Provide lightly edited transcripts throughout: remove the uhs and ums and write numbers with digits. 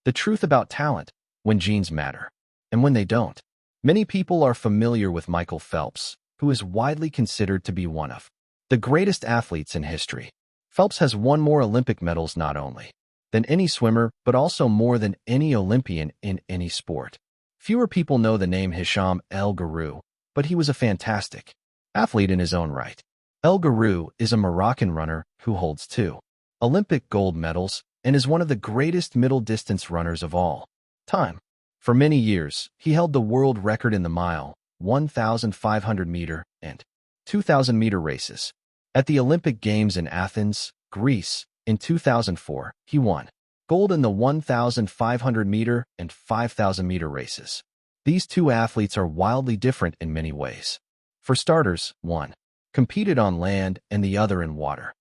The truth about talent, when genes matter, and when they don't. Many people are familiar with Michael Phelps, who is widely considered to be one of the greatest athletes in history. Phelps has won more Olympic medals not only than any swimmer, but also more than any Olympian in any sport. Fewer people know the name Hicham El Guerrouj, but he was a fantastic athlete in his own right. El Guerrouj is a Moroccan runner who holds 2 Olympic gold medals and is one of the greatest middle-distance runners of all time. For many years, he held the world record in the mile, 1,500-meter, and 2,000-meter races. At the Olympic Games in Athens, Greece, in 2004, he won gold in the 1,500-meter and 5,000-meter races. These two athletes are wildly different in many ways. For starters, one competed on land and the other in water.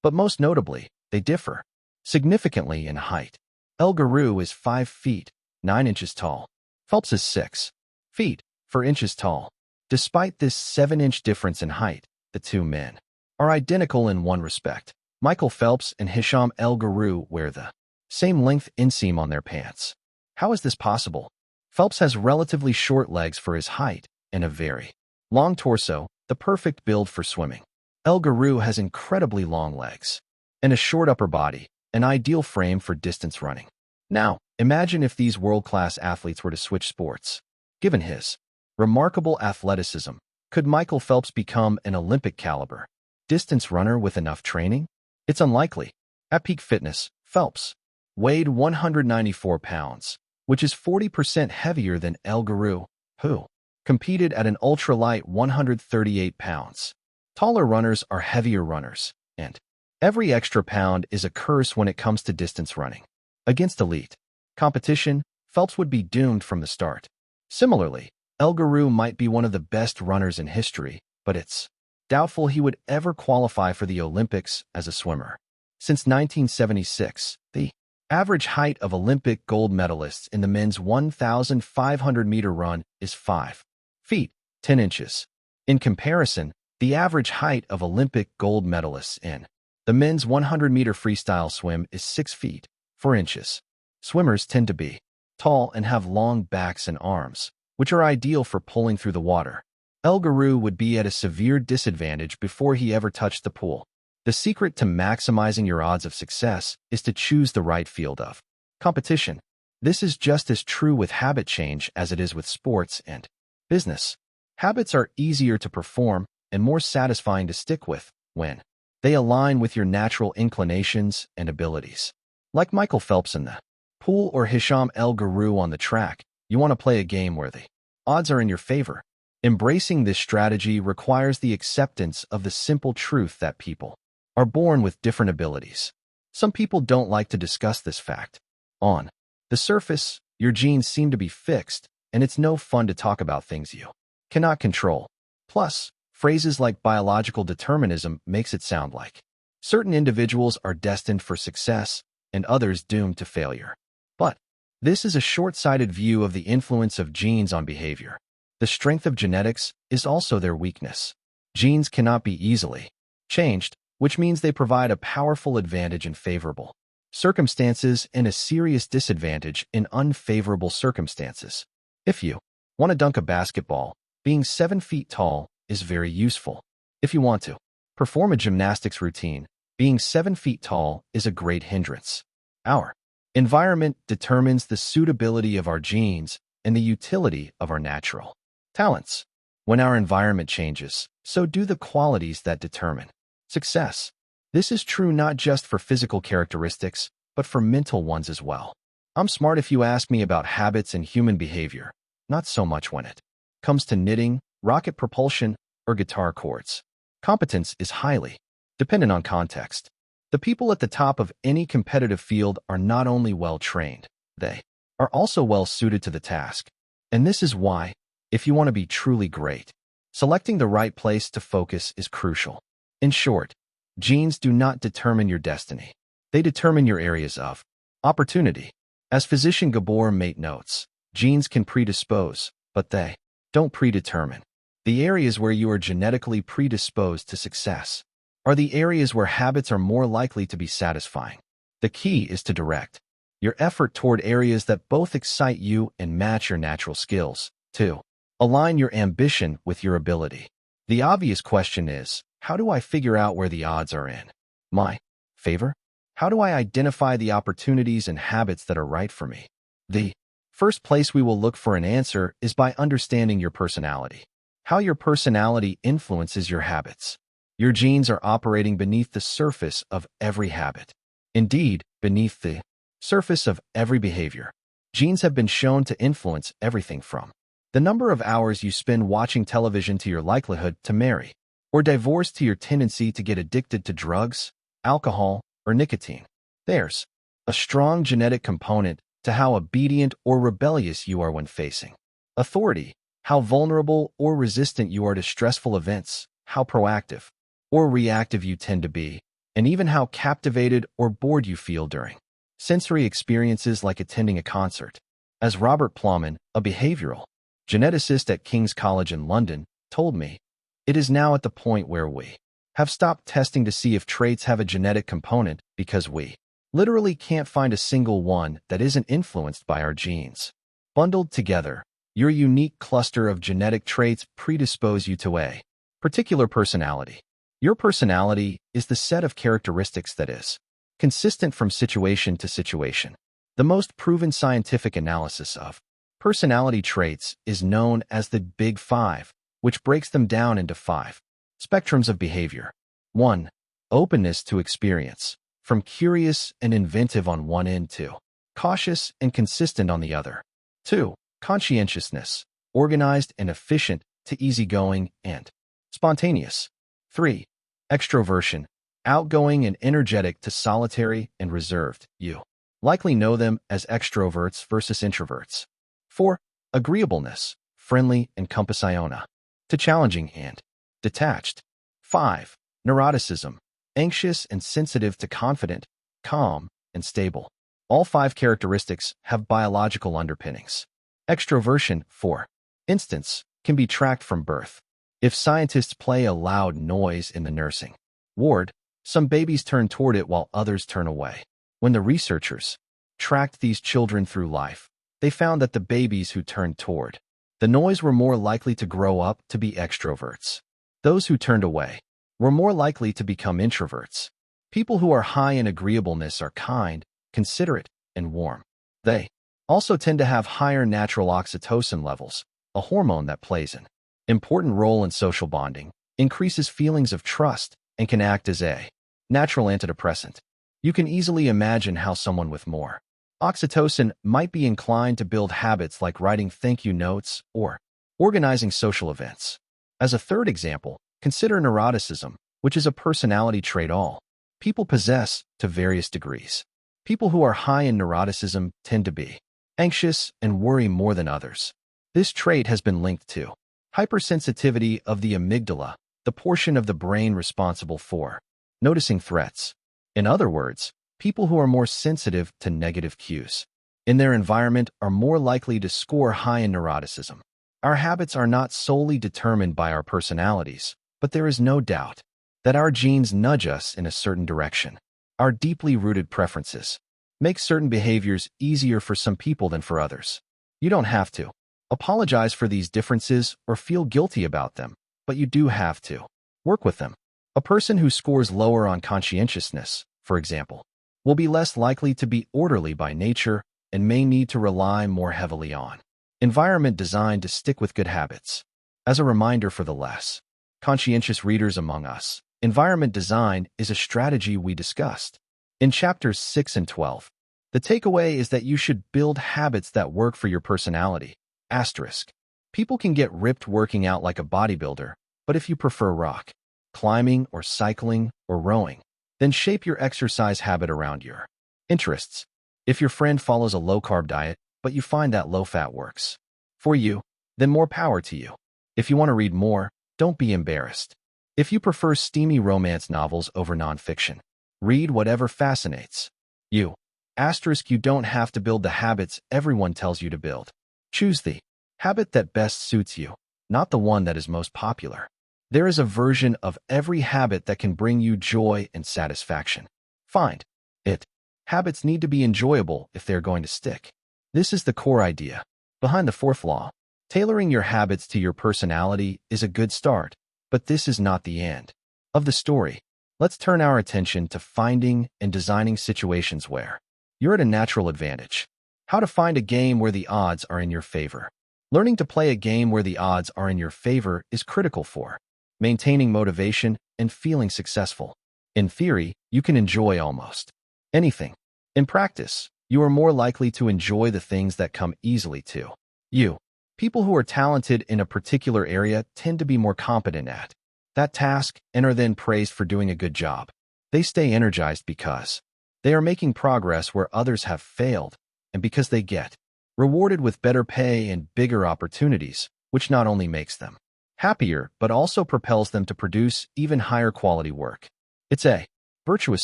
But most notably, they differ significantly in height. El Guerrouj is 5 feet, 9 inches tall. Phelps is 6 feet, 4 inches tall. Despite this 7-inch difference in height, the two men are identical in one respect. Michael Phelps and Hicham El Guerrouj wear the same length inseam on their pants. How is this possible? Phelps has relatively short legs for his height and a very long torso, the perfect build for swimming. El Guerrouj has incredibly long legs and a short upper body, an ideal frame for distance running. Now, imagine if these world-class athletes were to switch sports. Given his remarkable athleticism, could Michael Phelps become an Olympic-caliber distance runner with enough training? It's unlikely. At peak fitness, Phelps weighed 194 pounds, which is 40% heavier than El Guerrouj, who competed at an ultralight 138 pounds. Taller runners are heavier runners, and every extra pound is a curse when it comes to distance running. Against elite competition, Phelps would be doomed from the start. Similarly, El Guerrouj might be one of the best runners in history, but it's doubtful he would ever qualify for the Olympics as a swimmer. Since 1976, the average height of Olympic gold medalists in the men's 1,500-meter run is 5 feet, 10 inches. In comparison, the average height of Olympic gold medalists in the men's 100-meter freestyle swim is 6 feet, 4 inches. Swimmers tend to be tall and have long backs and arms, which are ideal for pulling through the water. El Guerrouj would be at a severe disadvantage before he ever touched the pool. The secret to maximizing your odds of success is to choose the right field of competition. This is just as true with habit change as it is with sports and business. Habits are easier to perform and more satisfying to stick with when they align with your natural inclinations and abilities. Like Michael Phelps in the pool or Hicham El Guerrouj on the track, you want to play a game where the odds are in your favor. Embracing this strategy requires the acceptance of the simple truth that people are born with different abilities. Some people don't like to discuss this fact. On the surface, your genes seem to be fixed, and it's no fun to talk about things you cannot control. Plus, phrases like biological determinism makes it sound like certain individuals are destined for success and others doomed to failure. But this is a short-sighted view of the influence of genes on behavior. The strength of genetics is also their weakness. Genes cannot be easily changed, which means they provide a powerful advantage in favorable circumstances and a serious disadvantage in unfavorable circumstances. If you want to dunk a basketball, being 7 feet tall is very useful. If you want to perform a gymnastics routine, being 7 feet tall is a great hindrance. Our environment determines the suitability of our genes and the utility of our natural talents. When our environment changes, so do the qualities that determine success. This is true not just for physical characteristics, but for mental ones as well. I'm smart if you ask me about habits and human behavior, not so much when it comes to knitting, rocket propulsion, or guitar chords. Competence is highly dependent on context. The people at the top of any competitive field are not only well-trained, they are also well-suited to the task. And this is why, if you want to be truly great, selecting the right place to focus is crucial. In short, genes do not determine your destiny. They determine your areas of opportunity. As physician Gabor Mate notes, genes can predispose, but they don't predetermine. The areas where you are genetically predisposed to success are the areas where habits are more likely to be satisfying. The key is to direct your effort toward areas that both excite you and match your natural skills. 2. Align your ambition with your ability. The obvious question is, how do I figure out where the odds are in my favor? How do I identify the opportunities and habits that are right for me? The first place we will look for an answer is by understanding your personality. How your personality influences your habits. Your genes are operating beneath the surface of every habit. Indeed, beneath the surface of every behavior. Genes have been shown to influence everything from the number of hours you spend watching television to your likelihood to marry, or divorce to your tendency to get addicted to drugs, alcohol, or nicotine. There's a strong genetic component to how obedient or rebellious you are when facing authority, how vulnerable or resistant you are to stressful events, how proactive or reactive you tend to be, and even how captivated or bored you feel during sensory experiences like attending a concert. As Robert Plowman, a behavioral geneticist at King's College in London, told me, it is now at the point where we have stopped testing to see if traits have a genetic component because we literally can't find a single one that isn't influenced by our genes. Bundled together, your unique cluster of genetic traits predispose you to a particular personality. Your personality is the set of characteristics that is consistent from situation to situation. The most proven scientific analysis of personality traits is known as the Big Five, which breaks them down into 5 spectrums of behavior. 1. Openness to experience, from curious and inventive on one end to cautious and consistent on the other. 2. Conscientiousness, organized and efficient to easygoing and spontaneous. 3. Extroversion, outgoing and energetic to solitary and reserved. You likely know them as extroverts versus introverts. 4. Agreeableness, friendly and compassionate to challenging and detached. 5. Neuroticism, anxious and sensitive to confident, calm, and stable. All 5 characteristics have biological underpinnings. Extroversion, for instance, can be tracked from birth. If scientists play a loud noise in the nursing ward, some babies turn toward it while others turn away. When the researchers tracked these children through life, they found that the babies who turned toward the noise were more likely to grow up to be extroverts. Those who turned away were more likely to become introverts. People who are high in agreeableness are kind, considerate, and warm. They also tend to have higher natural oxytocin levels, a hormone that plays an important role in social bonding, increases feelings of trust, and can act as a natural antidepressant. You can easily imagine how someone with more oxytocin might be inclined to build habits like writing thank you notes or organizing social events. As a third example, consider neuroticism, which is a personality trait all people possess to various degrees. People who are high in neuroticism tend to be anxious and worry more than others. This trait has been linked to hypersensitivity of the amygdala, the portion of the brain responsible for noticing threats. In other words, people who are more sensitive to negative cues in their environment are more likely to score high in neuroticism. Our habits are not solely determined by our personalities, but there is no doubt that our genes nudge us in a certain direction. Our deeply rooted preferences make certain behaviors easier for some people than for others. You don't have to apologize for these differences or feel guilty about them, but you do have to work with them. A person who scores lower on conscientiousness, for example, will be less likely to be orderly by nature and may need to rely more heavily on environment designed to stick with good habits. As a reminder for the less conscientious readers among us, environment design is a strategy we discussed in chapters 6 and 12. The takeaway is that you should build habits that work for your personality. Asterisk. People can get ripped working out like a bodybuilder, but if you prefer rock climbing or cycling or rowing, then shape your exercise habit around your interests. If your friend follows a low-carb diet, but you find that low-fat works for you, then more power to you. If you want to read more, don't be embarrassed. If you prefer steamy romance novels over nonfiction, read whatever fascinates you. Asterisk. You don't have to build the habits everyone tells you to build. Choose the habit that best suits you, not the one that is most popular. There is a version of every habit that can bring you joy and satisfaction. Find it. Habits need to be enjoyable if they're going to stick. This is the core idea behind the fourth law. Tailoring your habits to your personality is a good start, but this is not the end of the story. Let's turn our attention to finding and designing situations where you're at a natural advantage. How to find a game where the odds are in your favor. Learning to play a game where the odds are in your favor is critical for maintaining motivation and feeling successful. In theory, you can enjoy almost anything. In practice, you are more likely to enjoy the things that come easily to you. People who are talented in a particular area tend to be more competent at that task and are then praised for doing a good job. They stay energized because they are making progress where others have failed, and because they get rewarded with better pay and bigger opportunities, which not only makes them happier but also propels them to produce even higher quality work. It's a virtuous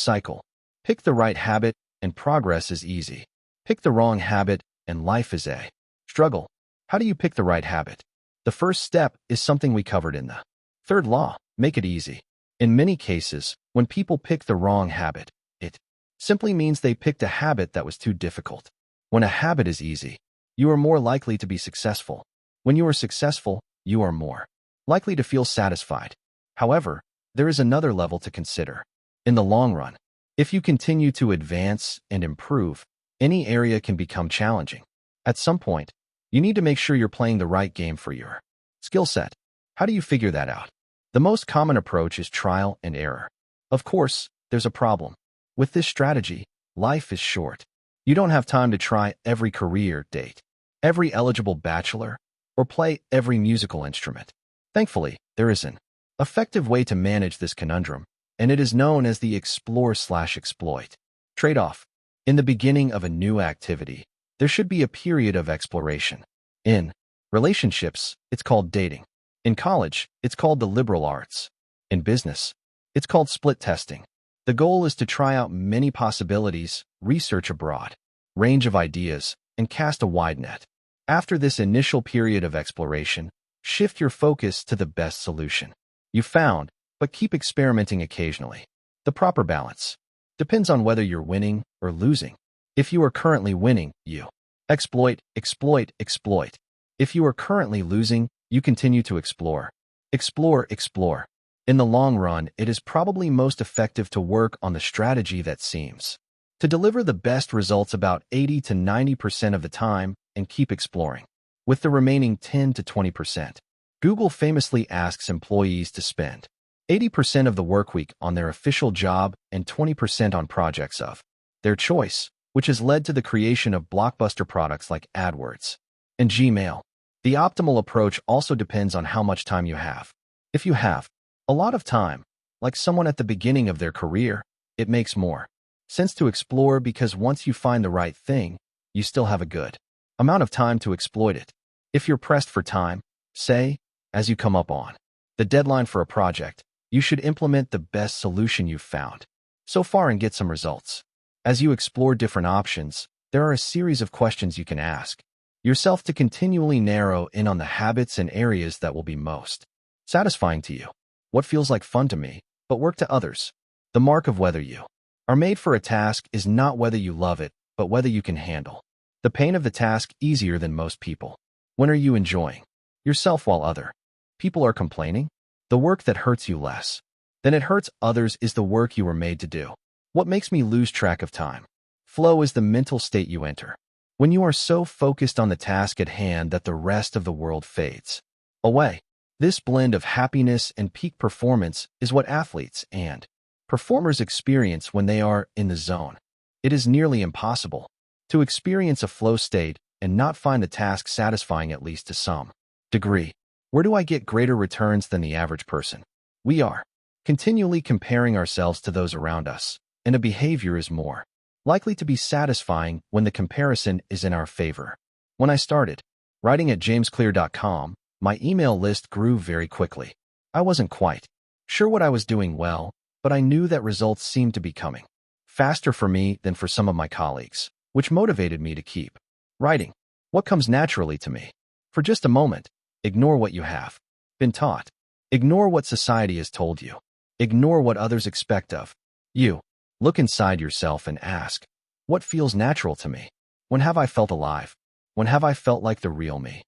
cycle. Pick the right habit and progress is easy. Pick the wrong habit and life is a struggle. How do you pick the right habit? The first step is something we covered in the third law: make it easy. In many cases, when people pick the wrong habit, it simply means they picked a habit that was too difficult. When a habit is easy, you are more likely to be successful. When you are successful, you are more likely to feel satisfied. However, there is another level to consider. In the long run, if you continue to advance and improve, any area can become challenging. At some point, you need to make sure you're playing the right game for your skill set. How do you figure that out? The most common approach is trial and error. Of course, there's a problem. With this strategy, life is short. You don't have time to try every career, date every eligible bachelor, or play every musical instrument. Thankfully, there is an effective way to manage this conundrum, and it is known as the explore/exploit trade-off. In the beginning of a new activity, there should be a period of exploration. In relationships, it's called dating. In college, it's called the liberal arts. In business, it's called split testing. The goal is to try out many possibilities, research a broad range of ideas, and cast a wide net. After this initial period of exploration, shift your focus to the best solution you found, but keep experimenting occasionally. The proper balance depends on whether you're winning or losing. If you are currently winning, you exploit, exploit, exploit. If you are currently losing, you continue to explore. Explore, explore. In the long run, it is probably most effective to work on the strategy that seems to deliver the best results about 80 to 90% of the time and keep exploring. With the remaining 10 to 20%, Google famously asks employees to spend 80% of the workweek on their official job and 20% on projects of their choice, which has led to the creation of blockbuster products like AdWords and Gmail. The optimal approach also depends on how much time you have. If you have a lot of time, like someone at the beginning of their career, it makes more sense to explore because once you find the right thing, you still have a good amount of time to exploit it. If you're pressed for time, say, as you come up on the deadline for a project, you should implement the best solution you've found so far and get some results. As you explore different options, there are a series of questions you can ask yourself to continually narrow in on the habits and areas that will be most satisfying to you. What feels like fun to me, but work to others? The mark of whether you are made for a task is not whether you love it, but whether you can handle the pain of the task easier than most people. When are you enjoying yourself while other people are complaining? The work that hurts you less than it hurts others is the work you were made to do. What makes me lose track of time? Flow is the mental state you enter when you are so focused on the task at hand that the rest of the world fades away. This blend of happiness and peak performance is what athletes and performers experience when they are in the zone. It is nearly impossible to experience a flow state and not find the task satisfying at least to some degree. Where do I get greater returns than the average person? We are continually comparing ourselves to those around us, and a behavior is more likely to be satisfying when the comparison is in our favor. When I started writing at jamesclear.com, my email list grew very quickly. I wasn't quite sure what I was doing well, but I knew that results seemed to be coming faster for me than for some of my colleagues, which motivated me to keep writing. What comes naturally to me? For just a moment, ignore what you have been taught. Ignore what society has told you. Ignore what others expect of you. Look inside yourself and ask, What feels natural to me? When have I felt alive? When have I felt like the real me?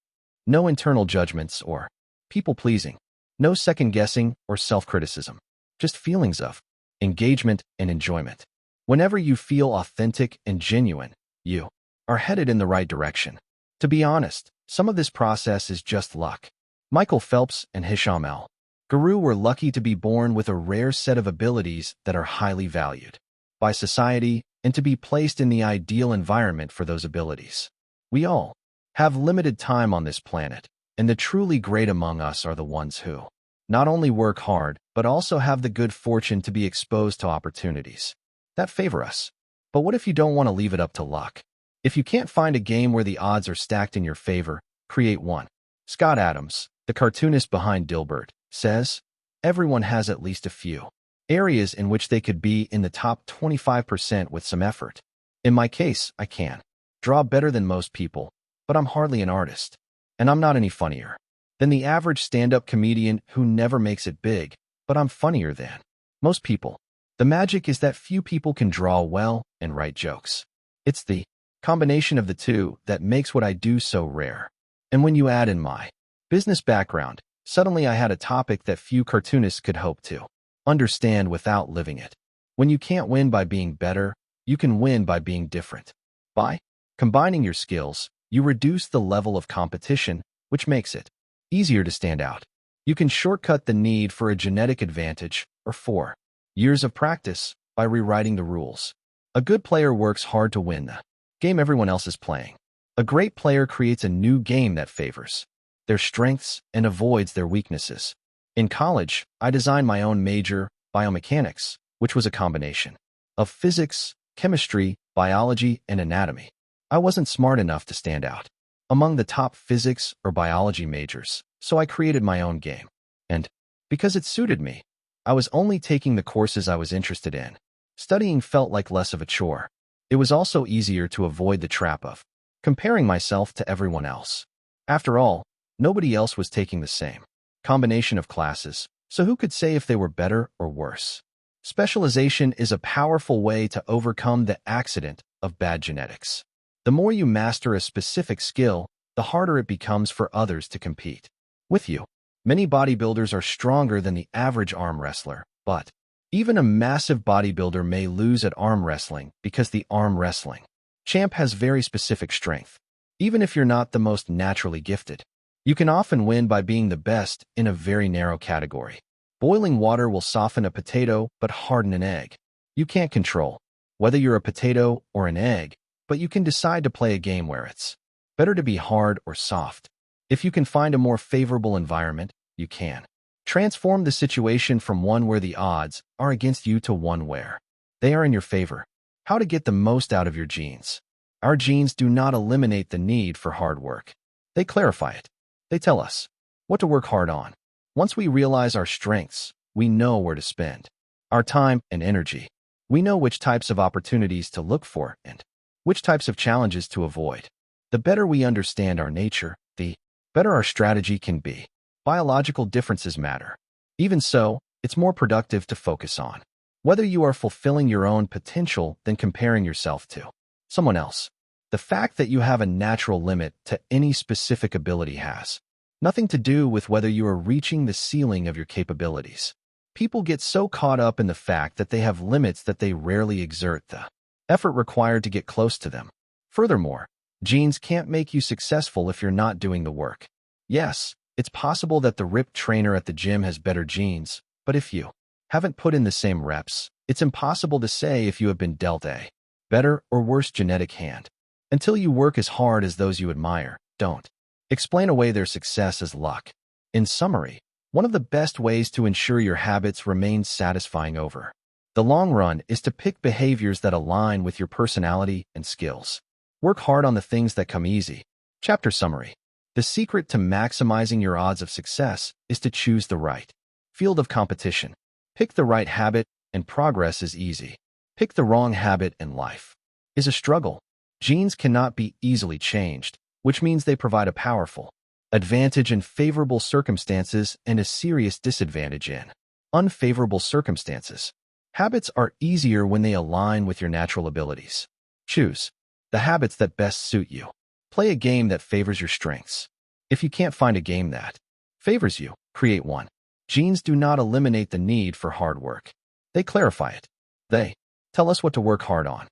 No internal judgments or people-pleasing. No second-guessing or self-criticism. Just feelings of engagement and enjoyment. Whenever you feel authentic and genuine, you are headed in the right direction. To be honest, some of this process is just luck. Michael Phelps and Hisham El Guru were lucky to be born with a rare set of abilities that are highly valued by society and to be placed in the ideal environment for those abilities. We all have limited time on this planet, and the truly great among us are the ones who not only work hard, but also have the good fortune to be exposed to opportunities that favor us. But what if you don't want to leave it up to luck? If you can't find a game where the odds are stacked in your favor, create one. Scott Adams, the cartoonist behind Dilbert, says, everyone has at least a few areas in which they could be in the top 25% with some effort. In my case, I can draw better than most people, but I'm hardly an artist. And I'm not any funnier than the average stand-up comedian who never makes it big, but I'm funnier than most people. The magic is that few people can draw well and write jokes. It's the combination of the two that makes what I do so rare. And when you add in my business background, suddenly I had a topic that few cartoonists could hope to understand without living it. When you can't win by being better, you can win by being different. By combining your skills, you reduce the level of competition, which makes it easier to stand out. You can shortcut the need for a genetic advantage or 4 years of practice by rewriting the rules. A good player works hard to win the game everyone else is playing. A great player creates a new game that favors their strengths and avoids their weaknesses. In college, I designed my own major, biomechanics, which was a combination of physics, chemistry, biology, and anatomy. I wasn't smart enough to stand out among the top physics or biology majors, so I created my own game. And because it suited me, I was only taking the courses I was interested in. Studying felt like less of a chore. It was also easier to avoid the trap of comparing myself to everyone else. After all, nobody else was taking the same combination of classes, so who could say if they were better or worse? Specialization is a powerful way to overcome the accident of bad genetics. The more you master a specific skill, the harder it becomes for others to compete with you. Many bodybuilders are stronger than the average arm wrestler, but even a massive bodybuilder may lose at arm wrestling because the arm wrestling champ has very specific strength. Even if you're not the most naturally gifted, you can often win by being the best in a very narrow category. Boiling water will soften a potato but harden an egg. You can't control whether you're a potato or an egg, but you can decide to play a game where it's better to be hard or soft. If you can find a more favorable environment, you can transform the situation from one where the odds are against you to one where they are in your favor. How to get the most out of your genes. Our genes do not eliminate the need for hard work. They clarify it. They tell us what to work hard on. Once we realize our strengths, we know where to spend our time and energy. We know which types of opportunities to look for and which types of challenges to avoid. The better we understand our nature, the better our strategy can be. Biological differences matter. Even so, it's more productive to focus on whether you are fulfilling your own potential than comparing yourself to someone else. The fact that you have a natural limit to any specific ability has nothing to do with whether you are reaching the ceiling of your capabilities. People get so caught up in the fact that they have limits that they rarely exert the effort required to get close to them. Furthermore, genes can't make you successful if you're not doing the work. Yes, it's possible that the ripped trainer at the gym has better genes, but if you haven't put in the same reps, it's impossible to say if you have been dealt a better or worse genetic hand. Until you work as hard as those you admire, don't explain away their success as luck. In summary, one of the best ways to ensure your habits remain satisfying over the long run is to pick behaviors that align with your personality and skills. Work hard on the things that come easy. Chapter summary. The secret to maximizing your odds of success is to choose the right field of competition. Pick the right habit, and progress is easy. Pick the wrong habit, and life is a struggle. Genes cannot be easily changed, which means they provide a powerful advantage in favorable circumstances and a serious disadvantage in unfavorable circumstances. Habits are easier when they align with your natural abilities. Choose the habits that best suit you. Play a game that favors your strengths. If you can't find a game that favors you, create one. Genes do not eliminate the need for hard work. They clarify it. They tell us what to work hard on.